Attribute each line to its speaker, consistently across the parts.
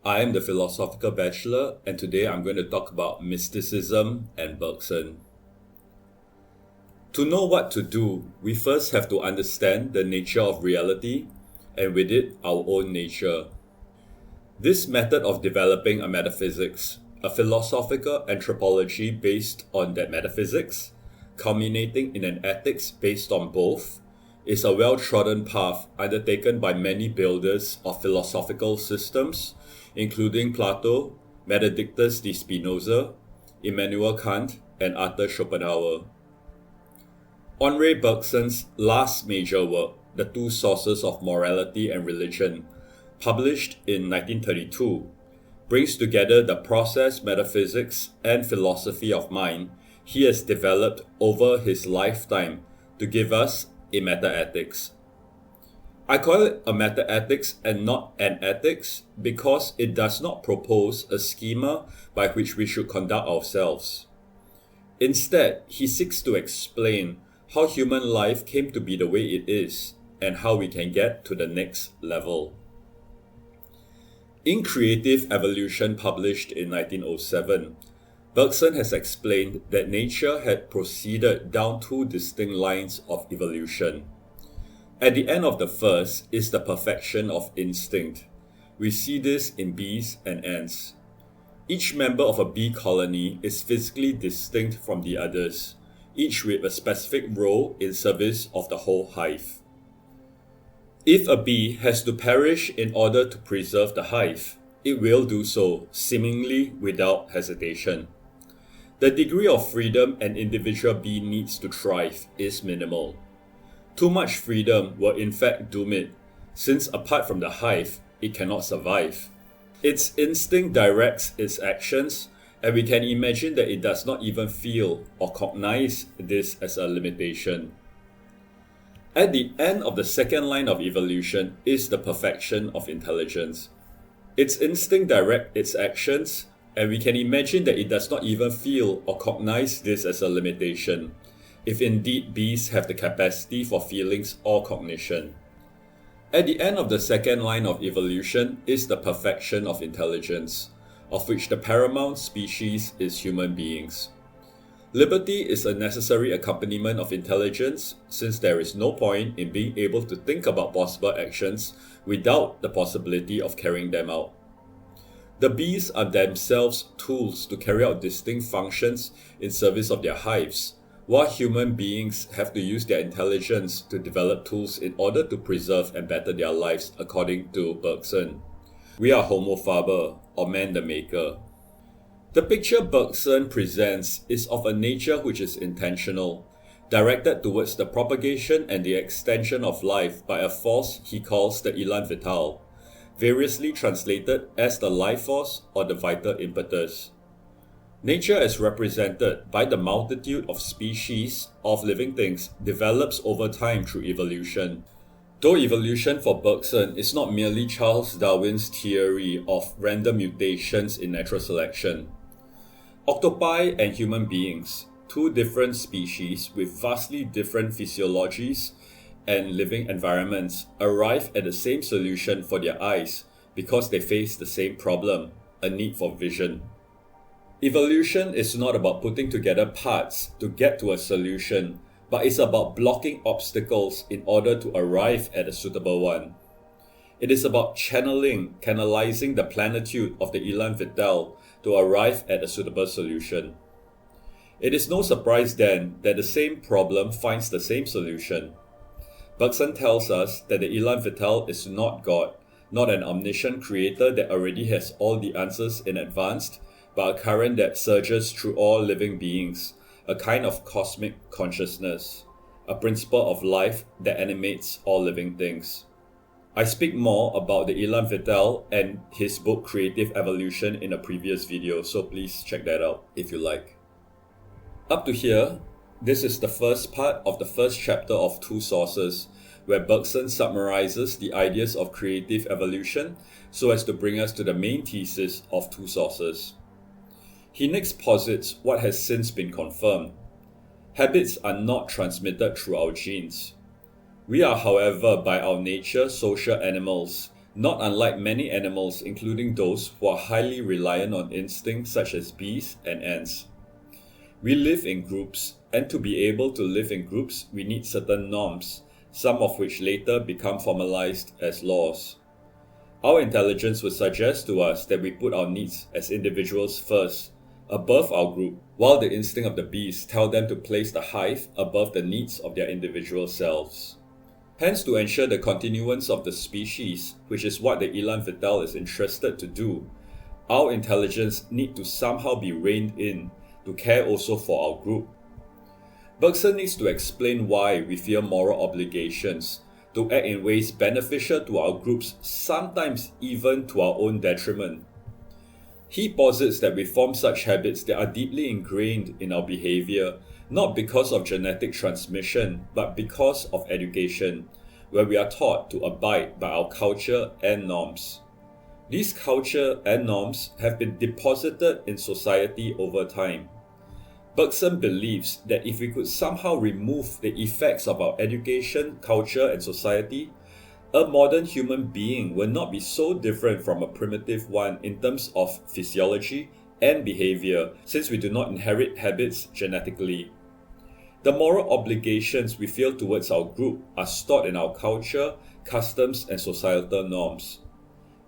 Speaker 1: I am the Philosophical Bachelor, and today I'm going to talk about mysticism and Bergson. To know what to do, we first have to understand the nature of reality, and with it, our own nature. This method of developing a metaphysics, a philosophical anthropology based on that metaphysics, culminating in an ethics based on both, is a well-trodden path undertaken by many builders of philosophical systems, including Plato, Benedictus de Spinoza, Immanuel Kant, and Arthur Schopenhauer. Henri Bergson's last major work, The Two Sources of Morality and Religion, published in 1932, brings together the process, metaphysics, and philosophy of mind he has developed over his lifetime to give us a meta-ethics. I call it a meta-ethics and not an ethics because it does not propose a schema by which we should conduct ourselves. Instead, he seeks to explain how human life came to be the way it is and how we can get to the next level. In Creative Evolution, published in 1907, Bergson has explained that nature had proceeded down two distinct lines of evolution. At the end of the first is the perfection of instinct. We see this in bees and ants. Each member of a bee colony is physically distinct from the others, each with a specific role in service of the whole hive. If a bee has to perish in order to preserve the hive, it will do so, seemingly without hesitation. The degree of freedom an individual bee needs to thrive is minimal. Too much freedom will in fact doom it, since apart from the hive, it cannot survive. Its instinct directs its actions, and we can imagine that it does not even feel or cognize this as a limitation. At the end of the second line of evolution is the perfection of intelligence. Its instinct directs its actions, and we can imagine that it does not even feel or cognize this as a limitation, if indeed bees have the capacity for feelings or cognition. At the end of the second line of evolution is the perfection of intelligence, of which the paramount species is human beings. Liberty is a necessary accompaniment of intelligence, since there is no point in being able to think about possible actions without the possibility of carrying them out. The bees are themselves tools to carry out distinct functions in service of their hives, while human beings have to use their intelligence to develop tools in order to preserve and better their lives, according to Bergson. We are Homo faber, or man the maker. The picture Bergson presents is of a nature which is intentional, directed towards the propagation and the extension of life by a force he calls the elan vital, variously translated as the life force or the vital impetus. Nature as represented by the multitude of species of living things develops over time through evolution. Though evolution for Bergson is not merely Charles Darwin's theory of random mutations in natural selection. Octopi and human beings, two different species with vastly different physiologies and living environments, arrive at the same solution for their eyes because they face the same problem, a need for vision. Evolution is not about putting together parts to get to a solution, but it's about blocking obstacles in order to arrive at a suitable one. It is about canalizing the plenitude of the elan vital to arrive at a suitable solution. It is no surprise then that the same problem finds the same solution. Bergson tells us that the elan vital is not God, not an omniscient creator that already has all the answers in advance, but a current that surges through all living beings, a kind of cosmic consciousness, a principle of life that animates all living things. I speak more about the elan vital and his book Creative Evolution in a previous video, so please check that out if you like. Up to here, this is the first part of the first chapter of Two Sources, where Bergson summarizes the ideas of creative evolution so as to bring us to the main thesis of Two Sources. He next posits what has since been confirmed. Habits are not transmitted through our genes. We are, however, by our nature social animals, not unlike many animals, including those who are highly reliant on instinct such as bees and ants. We live in groups, and to be able to live in groups, we need certain norms, some of which later become formalized as laws. Our intelligence would suggest to us that we put our needs as individuals first, above our group, while the instinct of the bees tell them to place the hive above the needs of their individual selves. Hence, to ensure the continuance of the species, which is what the Elan Vital is interested to do, our intelligence need to somehow be reined in to care also for our group. Bergson needs to explain why we feel moral obligations to act in ways beneficial to our groups, sometimes even to our own detriment. He posits that we form such habits that are deeply ingrained in our behavior, not because of genetic transmission, but because of education, where we are taught to abide by our culture and norms. These culture and norms have been deposited in society over time. Bergson believes that if we could somehow remove the effects of our education, culture, and society, a modern human being will not be so different from a primitive one in terms of physiology and behavior, since we do not inherit habits genetically. The moral obligations we feel towards our group are stored in our culture, customs, and societal norms.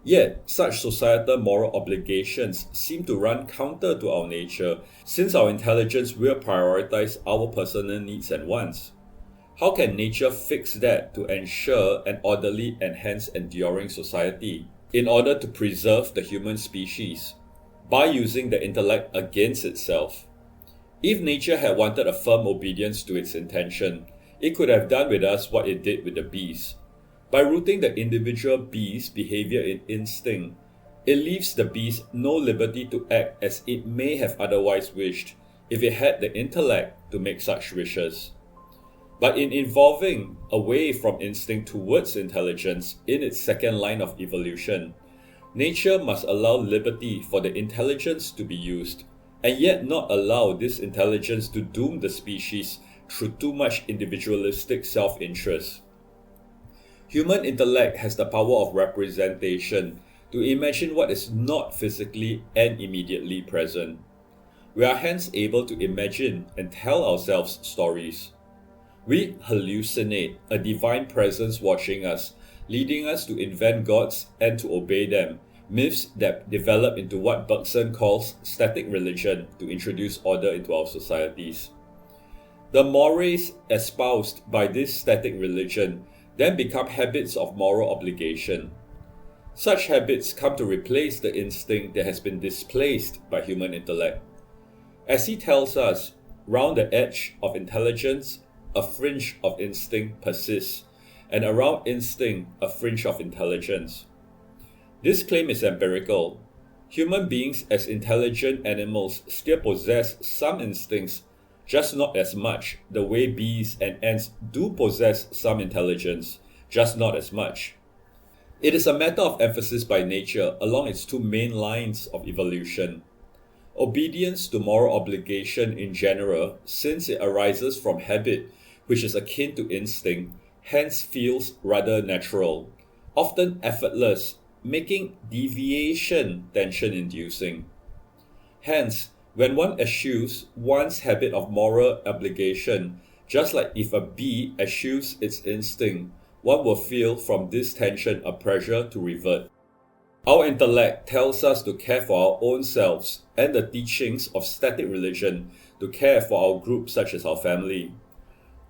Speaker 1: Yet, such societal moral obligations seem to run counter to our nature, since our intelligence will prioritize our personal needs and wants. How can nature fix that to ensure an orderly and hence enduring society, in order to preserve the human species? By using the intellect against itself. If nature had wanted a firm obedience to its intention, it could have done with us what it did with the bees. By rooting the individual bee's behavior in instinct, it leaves the bees no liberty to act as it may have otherwise wished if it had the intellect to make such wishes. But in evolving away from instinct towards intelligence in its second line of evolution, nature must allow liberty for the intelligence to be used, and yet not allow this intelligence to doom the species through too much individualistic self-interest. Human intellect has the power of representation to imagine what is not physically and immediately present. We are hence able to imagine and tell ourselves stories. We hallucinate a divine presence watching us, leading us to invent gods and to obey them, myths that develop into what Bergson calls static religion to introduce order into our societies. The mores espoused by this static religion then become habits of moral obligation. Such habits come to replace the instinct that has been displaced by human intellect. As he tells us, round the edge of intelligence, a fringe of instinct persists, and around instinct, a fringe of intelligence. This claim is empirical. Human beings as intelligent animals still possess some instincts, just not as much, the way bees and ants do possess some intelligence, just not as much. It is a matter of emphasis by nature along its two main lines of evolution. Obedience to moral obligation in general, since it arises from habit, which is akin to instinct, hence feels rather natural, often effortless, making deviation tension-inducing. Hence, when one eschews one's habit of moral obligation, just like if a bee eschews its instinct, one will feel from this tension a pressure to revert. Our intellect tells us to care for our own selves, and the teachings of static religion to care for our group such as our family.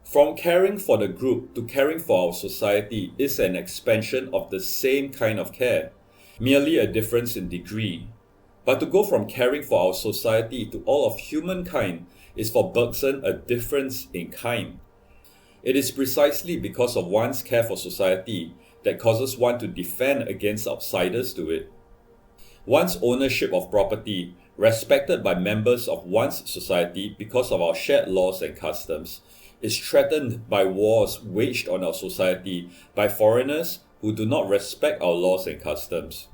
Speaker 1: From caring for the group to caring for our society is an expansion of the same kind of care, merely a difference in degree. But to go from caring for our society to all of humankind is for Bergson a difference in kind. It is precisely because of one's care for society that causes one to defend against outsiders to it. One's ownership of property, respected by members of one's society because of our shared laws and customs, is threatened by wars waged on our society by foreigners who do not respect our laws and customs.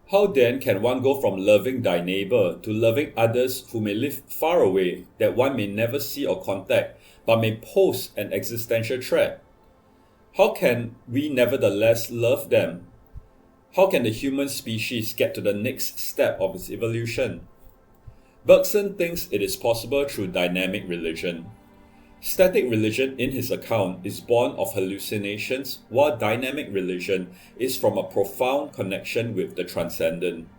Speaker 1: How then can one go from loving thy neighbor to loving others who may live far away, that one may never see or contact, but may pose an existential threat? How can we nevertheless love them? How can the human species get to the next step of its evolution? Bergson thinks it is possible through dynamic religion. Static religion, in his account, is born of hallucinations, while dynamic religion is from a profound connection with the transcendent.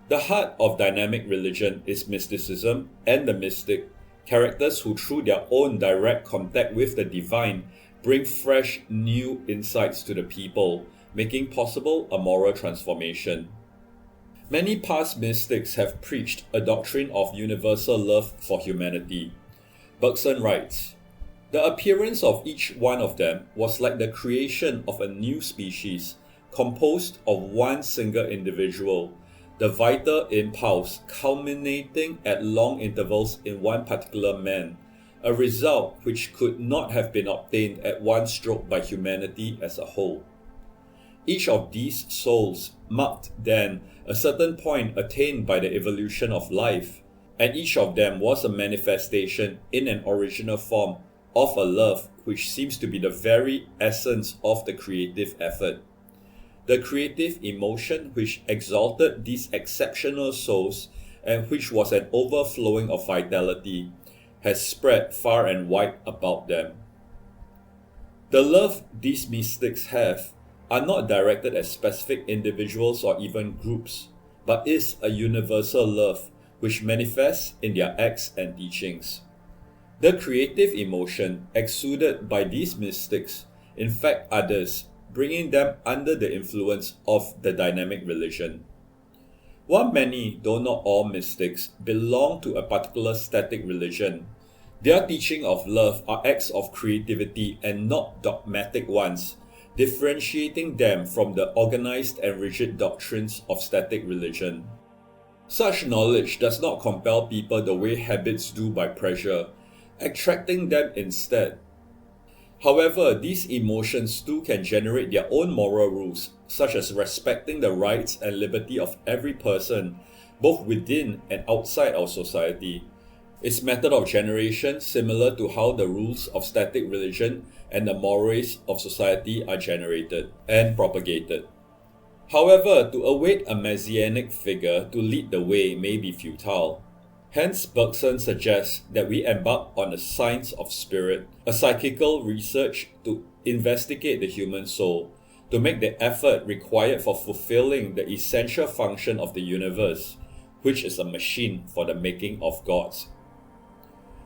Speaker 1: The heart of dynamic religion is mysticism and the mystic, characters who through their own direct contact with the divine bring fresh, new insights to the people, making possible a moral transformation. Many past mystics have preached a doctrine of universal love for humanity. Bergson writes, "The appearance of each one of them was like the creation of a new species, composed of one single individual, the vital impulse culminating at long intervals in one particular man, a result which could not have been obtained at one stroke by humanity as a whole. Each of these souls marked then a certain point attained by the evolution of life, and each of them was a manifestation in an original form of a love which seems to be the very essence of the creative effort. The creative emotion which exalted these exceptional souls and which was an overflowing of vitality has spread far and wide about them." The love these mystics have are not directed at specific individuals or even groups, but is a universal love which manifests in their acts and teachings. The creative emotion exuded by these mystics infect others, bringing them under the influence of the dynamic religion. While many, though not all mystics, belong to a particular static religion, their teaching of love are acts of creativity and not dogmatic ones, differentiating them from the organized and rigid doctrines of static religion. Such knowledge does not compel people the way habits do by pressure, attracting them instead. However, these emotions too can generate their own moral rules, such as respecting the rights and liberty of every person, both within and outside our society. Its method of generation similar to how the rules of static religion and the mores of society are generated and propagated. However, to await a messianic figure to lead the way may be futile. Hence, Bergson suggests that we embark on a science of spirit, a psychical research to investigate the human soul, to make the effort required for fulfilling the essential function of the universe, which is a machine for the making of gods.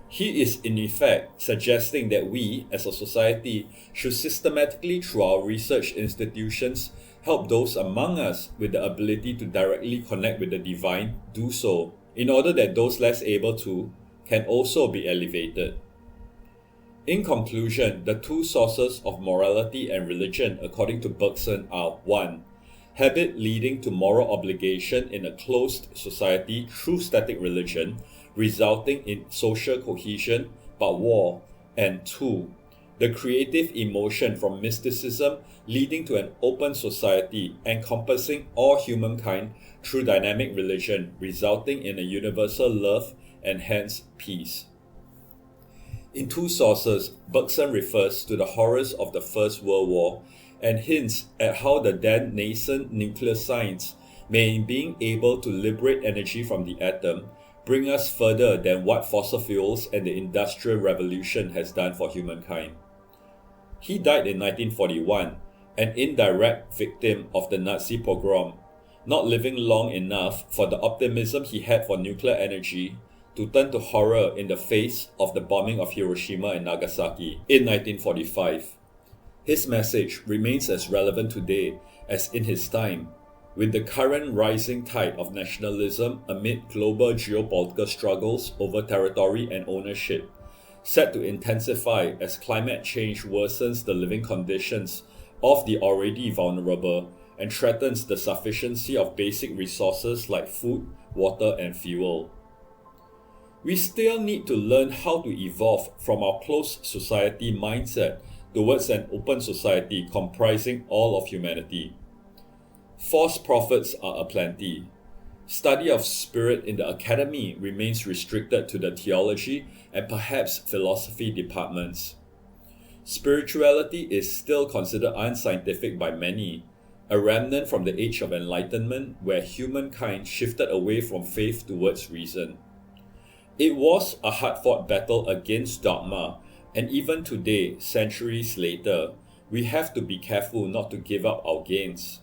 Speaker 1: He is in effect suggesting that we, as a society, should systematically through our research institutions help those among us with the ability to directly connect with the divine do so, in order that those less able to can also be elevated. In conclusion, the two sources of morality and religion according to Bergson are 1. Habit leading to moral obligation in a closed society through static religion, resulting in social cohesion but war, and 2. The creative emotion from mysticism leading to an open society encompassing all humankind through dynamic religion, resulting in a universal love and hence peace. In two sources, Bergson refers to the horrors of the First World War and hints at how the then nascent nuclear science may, in being able to liberate energy from the atom, bring us further than what fossil fuels and the Industrial Revolution has done for humankind. He died in 1941, an indirect victim of the Nazi pogrom, not living long enough for the optimism he had for nuclear energy to turn to horror in the face of the bombing of Hiroshima and Nagasaki in 1945. His message remains as relevant today as in his time, with the current rising tide of nationalism amid global geopolitical struggles over territory and ownership, set to intensify as climate change worsens the living conditions of the already vulnerable and threatens the sufficiency of basic resources like food, water, and fuel. We still need to learn how to evolve from our closed society mindset towards an open society comprising all of humanity. False prophets are aplenty. Study of spirit in the academy remains restricted to the theology and perhaps philosophy departments. Spirituality is still considered unscientific by many, a remnant from the Age of Enlightenment where humankind shifted away from faith towards reason. It was a hard-fought battle against dogma, and even today, centuries later, we have to be careful not to give up our gains.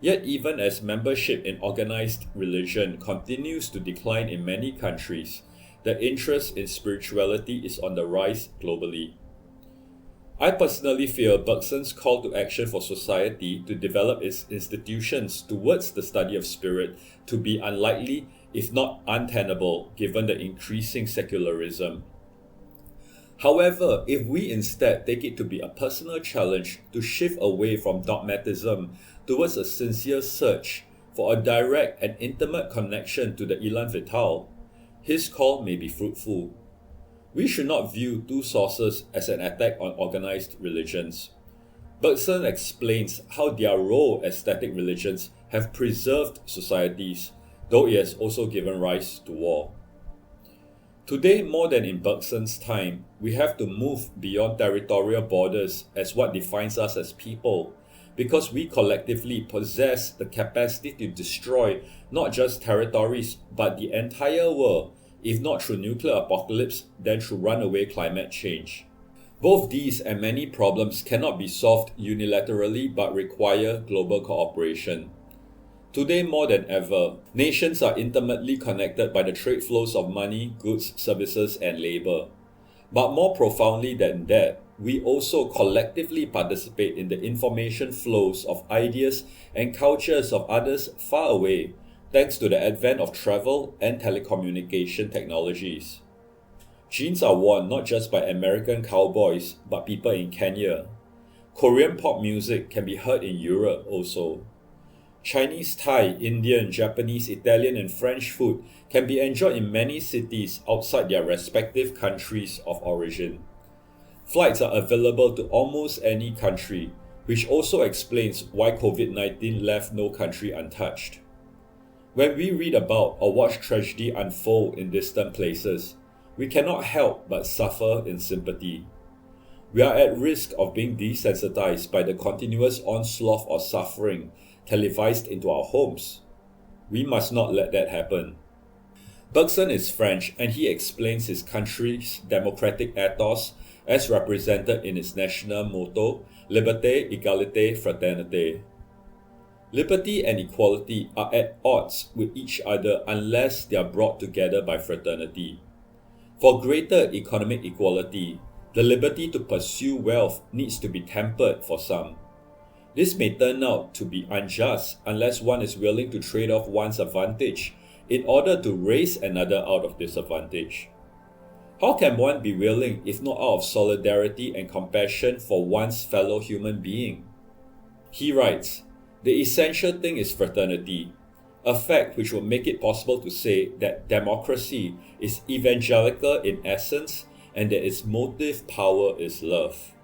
Speaker 1: Yet even as membership in organized religion continues to decline in many countries, the interest in spirituality is on the rise globally. I personally feel Bergson's call to action for society to develop its institutions towards the study of spirit to be unlikely, if not untenable, given the increasing secularism. However, if we instead take it to be a personal challenge to shift away from dogmatism towards a sincere search for a direct and intimate connection to the Elan Vital, his call may be fruitful. We should not view two sources as an attack on organized religions. Bergson explains how their role as static religions have preserved societies, though it has also given rise to war. Today, more than in Bergson's time, we have to move beyond territorial borders as what defines us as people, because we collectively possess the capacity to destroy not just territories, but the entire world, if not through nuclear apocalypse, then through runaway climate change. Both these and many problems cannot be solved unilaterally but require global cooperation. Today more than ever, nations are intimately connected by the trade flows of money, goods, services, and labor. But more profoundly than that, we also collectively participate in the information flows of ideas and cultures of others far away, thanks to the advent of travel and telecommunication technologies. Jeans are worn not just by American cowboys, but people in Kenya. Korean pop music can be heard in Europe also. Chinese, Thai, Indian, Japanese, Italian, and French food can be enjoyed in many cities outside their respective countries of origin. Flights are available to almost any country, which also explains why COVID-19 left no country untouched. When we read about or watch tragedy unfold in distant places, we cannot help but suffer in sympathy. We are at risk of being desensitized by the continuous onslaught of suffering televised into our homes. We must not let that happen. Bergson is French, and he explains his country's democratic ethos as represented in its national motto, Liberté, Égalité, Fraternité. Liberty and equality are at odds with each other unless they are brought together by fraternity. For greater economic equality, the liberty to pursue wealth needs to be tempered for some. This may turn out to be unjust unless one is willing to trade off one's advantage in order to raise another out of disadvantage. How can one be willing if not out of solidarity and compassion for one's fellow human being? He writes, "The essential thing is fraternity, a fact which will make it possible to say that democracy is evangelical in essence and that its motive power is love.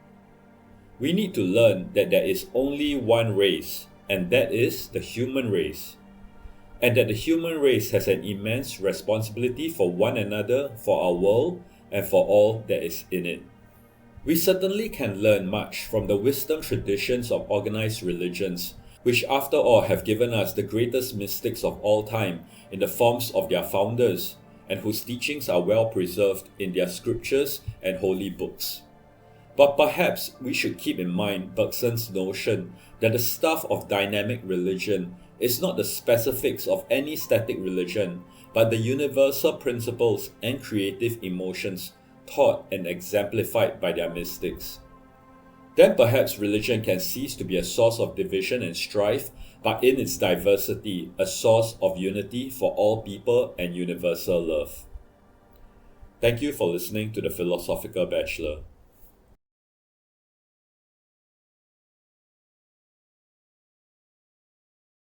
Speaker 1: We need to learn that there is only one race, and that is the human race, and that the human race has an immense responsibility for one another, for our world, and for all that is in it." We certainly can learn much from the wisdom traditions of organized religions, which after all have given us the greatest mystics of all time in the forms of their founders, and whose teachings are well preserved in their scriptures and holy books. But perhaps we should keep in mind Bergson's notion that the stuff of dynamic religion is not the specifics of any static religion, but the universal principles and creative emotions taught and exemplified by their mystics. Then perhaps religion can cease to be a source of division and strife, but in its diversity, a source of unity for all people and universal love. Thank you for listening to the Philosophical Bachelor.